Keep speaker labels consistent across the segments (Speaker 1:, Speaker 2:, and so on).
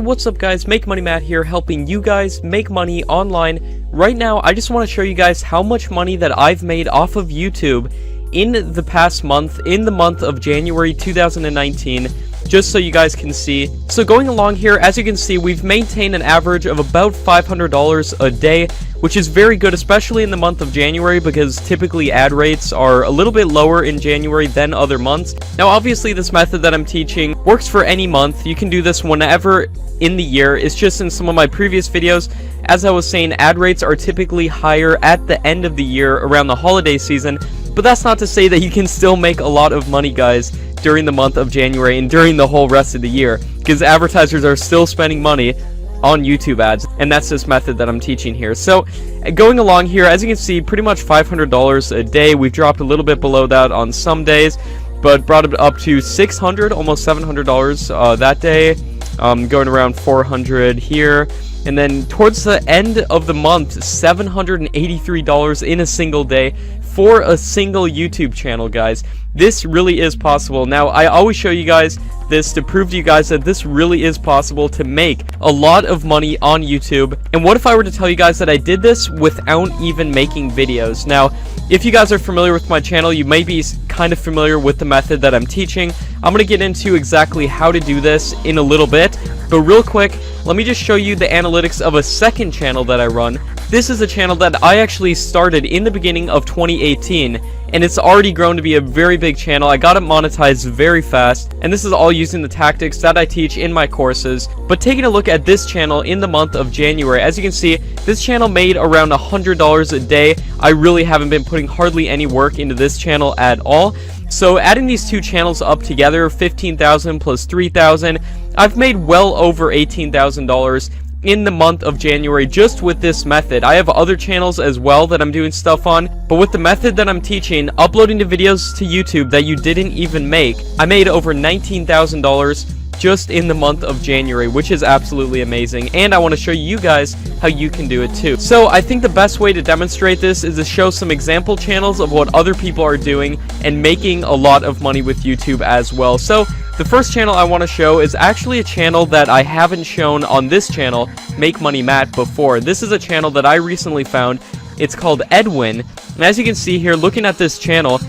Speaker 1: what's up guys, Make Money Matt here, helping you guys make money online. Right now, I just want to show you guys how much money that I've made off of YouTube in the past month, in the month of January 2019, just so you guys can see. So going along here, as you can see, we've maintained an average of about $500 a day, which is very good, especially in the month of January, because typically ad rates are a little bit lower in January than other months. Now, obviously, this method that I'm teaching works for any month. You can do this whenever in the year. It's just in some of my previous videos, as I was saying, ad rates are typically higher at the end of the year around the holiday season, but that's not to say that you can still make a lot of money, guys, during the month of January and during the whole rest of the year, because advertisers are still spending money on YouTube ads, and that's this method that I'm teaching here. So going along here, as you can see, pretty much $500 a day. We've dropped a little bit below that on some days, but brought it up to $600, almost $700 that day, going around $400 here. And then towards the end of the month, $783 in a single day for a single YouTube channel, guys. This really is possible. Now, I always show you guys this to prove to you guys that this really is possible to make a lot of money on YouTube. And what if I were to tell you guys that I did this without even making videos? Now, if you guys are familiar with my channel, you may be kind of familiar with the method that I'm teaching. I'm going to get into exactly how to do this in a little bit, but real quick, let me just show you the analytics of a second channel that I run. This is a channel that I actually started in the beginning of 2018, and it's already grown to be a very big channel. I got it monetized very fast, and this is all using the tactics that I teach in my courses. But taking a look at this channel in the month of January, as you can see, this channel made around $100 a day. I really haven't been putting hardly any work into this channel at all. So adding these two channels up together, 15,000 plus 3,000, I've made well over $18,000 in the month of January just with this method. I have other channels as well that I'm doing stuff on, but with the method that I'm teaching, uploading the videos to YouTube that you didn't even make, I made over $19,000 just in the month of January, which is absolutely amazing, and I want to show you guys how you can do it too. So I think the best way to demonstrate this is to show some example channels of what other people are doing and making a lot of money with YouTube as well. So the first channel I want to show is actually a channel that I haven't shown on this channel, Make Money Matt, before. This is a channel that I recently found. It's called Edwin, and as you can see here, looking at this channel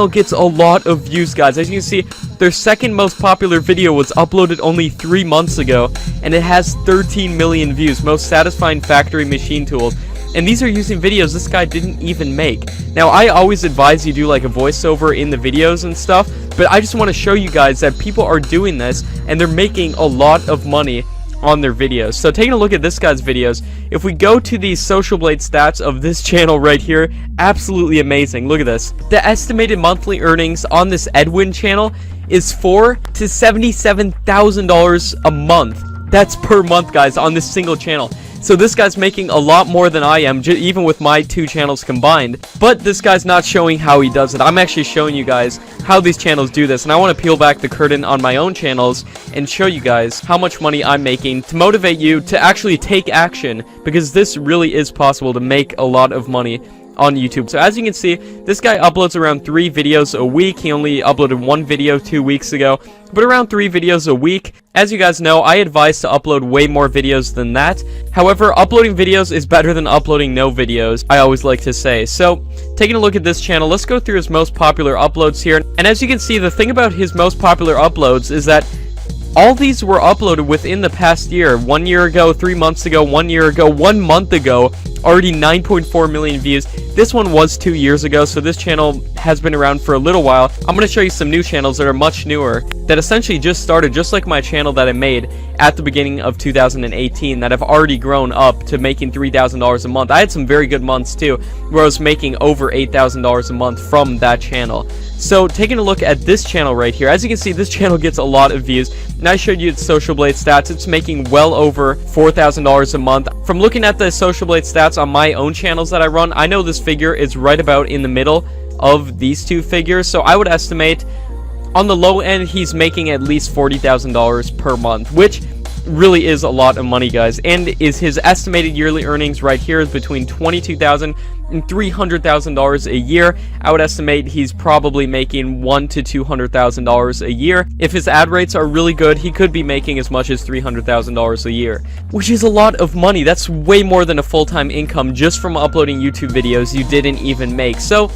Speaker 1: gets a lot of views, guys. As you can see, their second most popular video was uploaded only 3 months ago, and it has 13 million views. Most satisfying factory machine tools. And these are using videos this guy didn't even make. Now, I always advise you do like a voiceover in the videos and stuff, but I just want to show you guys that people are doing this, and they're making a lot of money on their videos. So taking a look at this guy's videos, if we go to the Social Blade stats of this channel right here, absolutely amazing. Look at this. The estimated monthly earnings on this Edwin channel is $4,000 to $77,000 a month. That's per month, guys, on this single channel. So this guy's making a lot more than I am, even with my two channels combined. But this guy's not showing how he does it. I'm actually showing you guys how these channels do this. And I want to peel back the curtain on my own channels and show you guys how much money I'm making to motivate you to actually take action, because this really is possible to make a lot of money on YouTube. So as you can see, this guy uploads around 3 videos a week. He only uploaded 1 video 2 weeks ago, but around 3 videos a week. As you guys know, I advise to upload way more videos than that. However, uploading videos is better than uploading no videos, I always like to say. So taking a look at this channel, let's go through his most popular uploads here. And as you can see, the thing about his most popular uploads is that all these were uploaded within the past year. 1 year ago, 3 months ago, 1 year ago, 1 month ago, already 9.4 million views. This one was 2 years ago, so this channel has been around for a little while. I'm going to show you some new channels that are much newer, that essentially just started, just like my channel that I made at the beginning of 2018, that have already grown up to making $3,000 a month. I had some very good months too, where I was making over $8,000 a month from that channel. So taking a look at this channel right here, as you can see, this channel gets a lot of views, and I showed you its Social Blade stats. It's making well over $4,000 a month. From looking at the Social Blade stats on my own channels that I run, I know this figure is right about in the middle of these two figures, so I would estimate on the low end he's making at least $40,000 per month, which really is a lot of money, guys. And is his estimated yearly earnings right here is between $22,000 and $300,000 a year. I would estimate he's probably making $100,000 to $200,000 a year. If his ad rates are really good, he could be making as much as $300,000 a year, which is a lot of money. That's way more than a full-time income just from uploading YouTube videos you didn't even make. So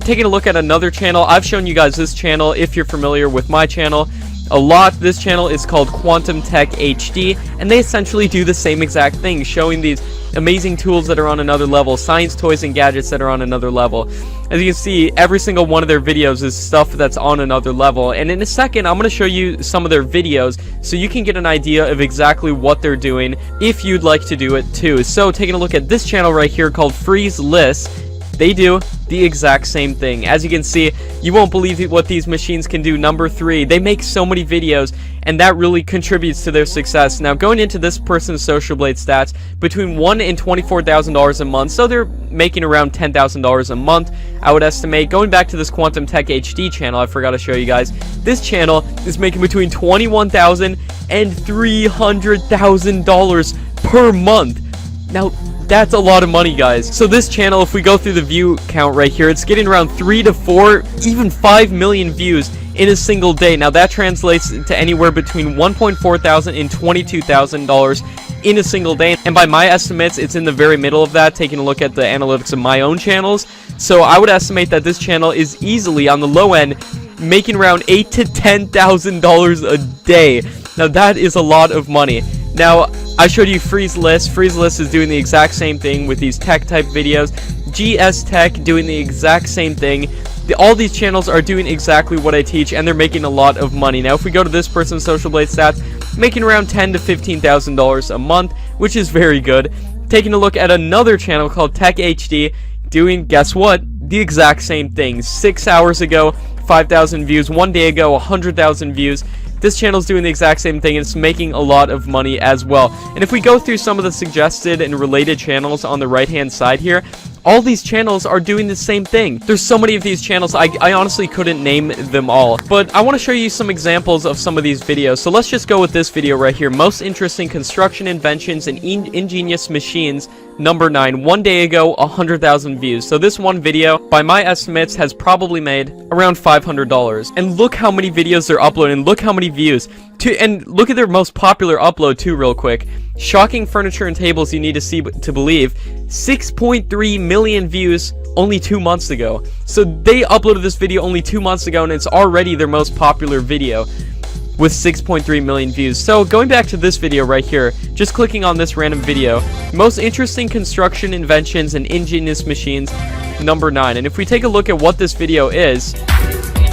Speaker 1: taking a look at another channel. I've shown you guys this channel if you're familiar with my channel a lot. This channel is called Quantum Tech HD, and they essentially do the same exact thing, showing these amazing tools that are on another level, science toys and gadgets that are on another level. As you can see, every single one of their videos is stuff that's on another level, and in a second I'm going to show you some of their videos so you can get an idea of exactly what they're doing if you'd like to do it too. So taking a look at this channel right here called Freeze List, they do the exact same thing. As you can see, you won't believe what these machines can do. Number 3, they make so many videos, and that really contributes to their success. Now, going into this person's Social Blade stats, between $1,000 and $24,000 a month, so they're making around $10,000 a month, I would estimate. Going back to this Quantum Tech HD channel, I forgot to show you guys, this channel is making between $21,000 and $300,000 per month. Now, that's a lot of money, guys. So this channel, if we go through the view count right here, it's getting around 3 to 4, even 5 million views in a single day. Now that translates to anywhere between $1.4 thousand and $22,000 in a single day. And by my estimates, it's in the very middle of that, taking a look at the analytics of my own channels. So I would estimate that this channel is easily, on the low end, making around $8,000 to $10,000 a day. Now that is a lot of money. Now, I showed you Freeze List. Freeze List is doing the exact same thing with these tech type videos. GS Tech doing the exact same thing. All these channels are doing exactly what I teach, and they're making a lot of money. Now, if we go to this person's Social Blade stats, making around $10,000 to $15,000 a month, which is very good. Taking a look at another channel called Tech HD, doing, guess what? The exact same thing. 6 hours ago, 5,000 views. 1 day ago, 100,000 views. This channel is doing the exact same thing, and it's making a lot of money as well. And if we go through some of the suggested and related channels on the right hand side here, all these channels are doing the same thing. There's so many of these channels, I honestly couldn't name them all. But I want to show you some examples of some of these videos. So let's just go with this video right here. Most interesting construction inventions and ingenious machines, number 9. 1 day ago, 100,000 views. So this one video, by my estimates, has probably made around $500. And look how many videos they're uploading. Look how many views. And look at their most popular upload too, real quick. Shocking furniture and tables you need to see to believe. 6.3 million views only 2 months ago. So they uploaded this video only 2 months ago, and it's already their most popular video with 6.3 million views. So going back to this video right here, just clicking on this random video, most interesting construction inventions and ingenious machines, number 9. And if we take a look at what this video is,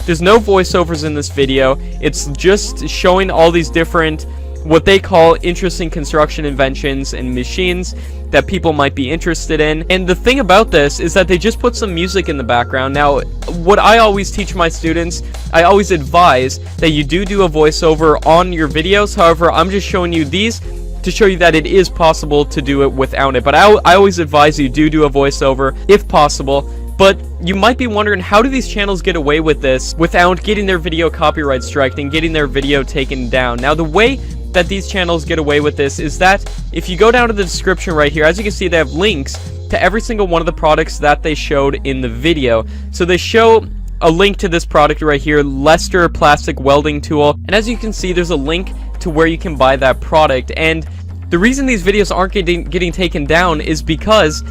Speaker 1: there's no voiceovers in this video. It's just showing all these different, what they call interesting construction inventions and machines that people might be interested in. And the thing about this is that they just put some music in the background. Now, what I always teach my students, I always advise that you do a voiceover on your videos. However, I'm just showing you these to show you that it is possible to do it without it. But I always advise you do a voiceover if possible. But you might be wondering, how do these channels get away with this without getting their video copyright striked and getting their video taken down? Now, the way that these channels get away with this is that if you go down to the description right here, as you can see, they have links to every single one of the products that they showed in the video. So they show a link to this product right here, Lester plastic welding tool, and as you can see, there's a link to where you can buy that product. And the reason these videos aren't getting taken down is because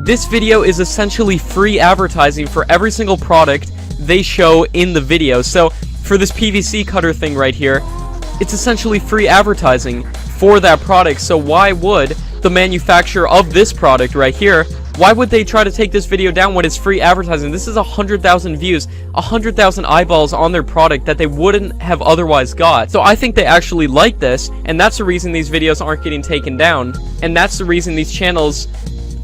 Speaker 1: this video is essentially free advertising for every single product they show in the video. So for this PVC cutter thing right here, it's essentially free advertising for that product. So why would the manufacturer of this product right here, why would they try to take this video down when it's free advertising? This is 100,000 views, 100,000 eyeballs on their product that they wouldn't have otherwise got. So I think they actually like this, and that's the reason these videos aren't getting taken down, and that's the reason these channels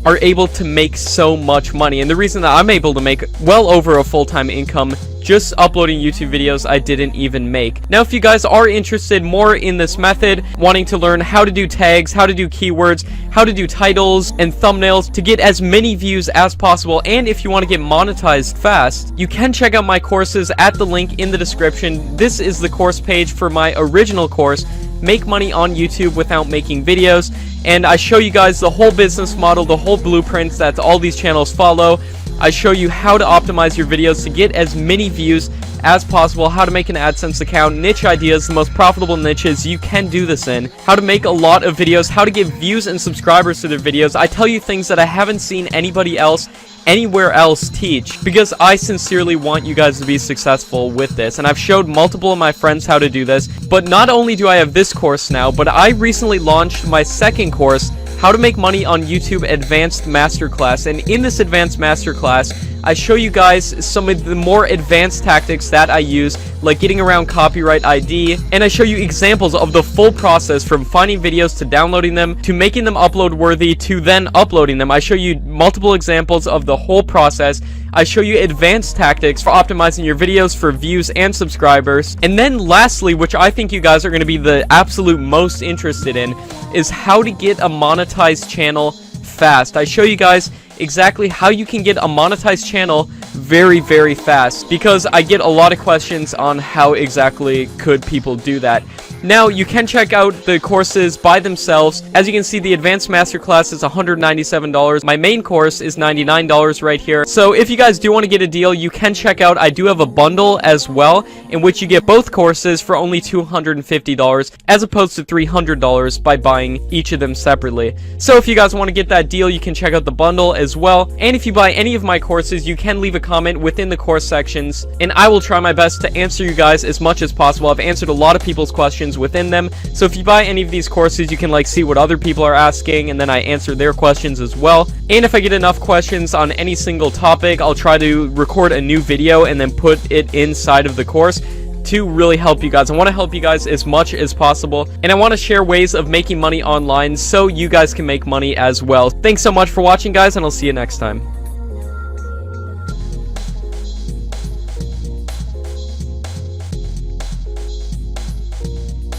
Speaker 1: are able to make so much money, and the reason that I'm able to make well over a full-time income just uploading YouTube videos I didn't even make. Now, if you guys are interested more in this method, wanting to learn how to do tags, how to do keywords, how to do titles and thumbnails to get as many views as possible, and if you want to get monetized fast, you can check out my courses at the link in the description. This is the course page for my original course, make money on YouTube without making videos, and I show you guys the whole business model, the whole blueprints that all these channels follow. I show you how to optimize your videos to get as many views as possible, how to make an AdSense account, niche ideas, the most profitable niches you can do this in, how to make a lot of videos, how to get views and subscribers to their videos. I tell you things that I haven't seen anybody else anywhere else teach, because I sincerely want you guys to be successful with this, and I've showed multiple of my friends how to do this. But not only do I have this course now, but I recently launched my second course, How to Make Money on YouTube Advanced Masterclass, and in this Advanced Masterclass, I show you guys some of the more advanced tactics that I use, like getting around copyright ID, and I show you examples of the full process from finding videos to downloading them, to making them upload worthy, to then uploading them. I show you multiple examples of the whole process. I show you advanced tactics for optimizing your videos for views and subscribers. And then lastly, which I think you guys are going to be the absolute most interested in, is how to get a monetized channel fast. I show you guys exactly how you can get a monetized channel very, very fast, because I get a lot of questions on how exactly could people do that. Now, you can check out the courses by themselves. As you can see, the Advanced Masterclass is $197. My main course is $99 right here. So if you guys do want to get a deal, you can check out, I do have a bundle as well, in which you get both courses for only $250, as opposed to $300 by buying each of them separately. So if you guys want to get that deal, you can check out the bundle as well. And if you buy any of my courses, you can leave a comment within the course sections, and I will try my best to answer you guys as much as possible. I've answered a lot of people's questions within them, so if you buy any of these courses, you can like see what other people are asking, and then I answer their questions as well. And if I get enough questions on any single topic, I'll try to record a new video and then put it inside of the course to really help you guys. I want to help you guys as much as possible, and I want to share ways of making money online so you guys can make money as well. Thanks so much for watching, guys, and I'll see you next time.